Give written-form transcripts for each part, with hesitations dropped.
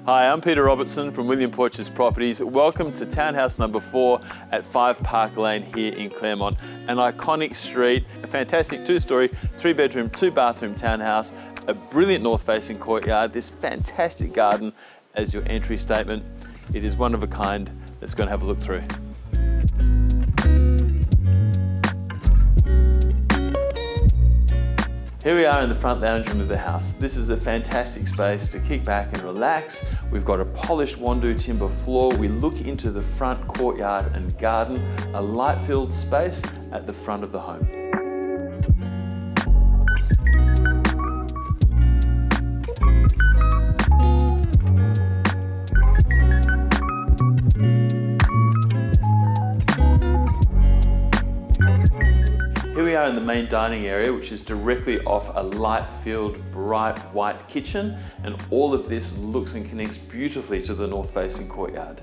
Hi, I'm Peter Robertson from William Porches Properties. Welcome to townhouse number 4 at 5 Park Lane here in Claremont. An iconic street, a fantastic 2-storey, 3-bedroom, 2-bathroom townhouse, a brilliant north-facing courtyard, this fantastic garden as your entry statement. It is one of a kind. Let's go and have a look through. Here we are in the front lounge room of the house. This is a fantastic space to kick back and relax. We've got a polished Wandoo timber floor. We look into the front courtyard and garden, a light-filled space at the front of the home. Here we are in the main dining area, which is directly off a light-filled, bright white kitchen, and all of this looks and connects beautifully to the north-facing courtyard.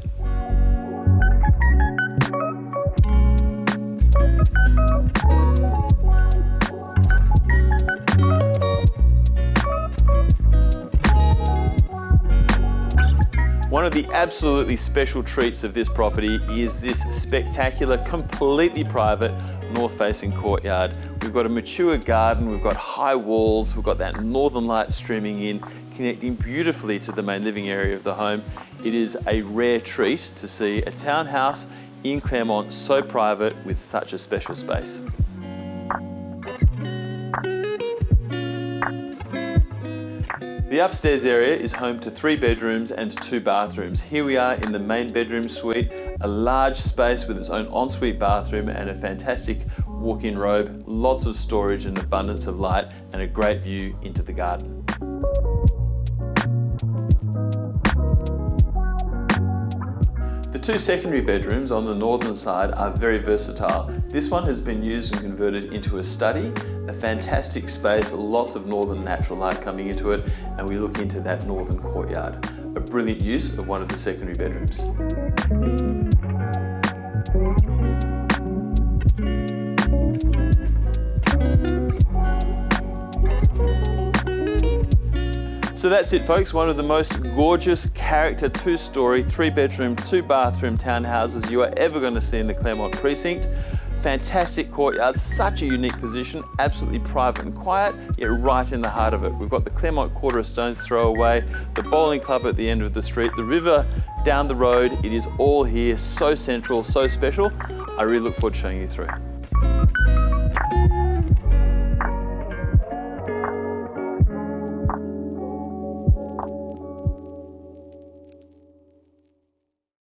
One of the absolutely special treats of this property is this spectacular, completely private, north-facing courtyard. We've got a mature garden, we've got high walls, we've got that northern light streaming in, connecting beautifully to the main living area of the home. It is a rare treat to see a townhouse in Claremont so private with such a special space. The upstairs area is home to 3 bedrooms and 2 bathrooms. Here we are in the main bedroom suite, a large space with its own ensuite bathroom and a fantastic walk-in robe, lots of storage and abundance of light, and a great view into the garden. The 2 secondary bedrooms on the northern side are very versatile. This one has been used and converted into a study, a fantastic space, lots of northern natural light coming into it, and we look into that northern courtyard. A brilliant use of one of the secondary bedrooms. So that's it, folks. One of the most gorgeous character 2-storey, 3-bedroom, 2-bathroom townhouses you are ever going to see in the Claremont precinct. Fantastic courtyard, such a unique position, absolutely private and quiet, yet right in the heart of it. We've got the Claremont quarter of stone's throw away, the bowling club at the end of the street, the river down the road. It is all here, so central, so special. I really look forward to showing you through.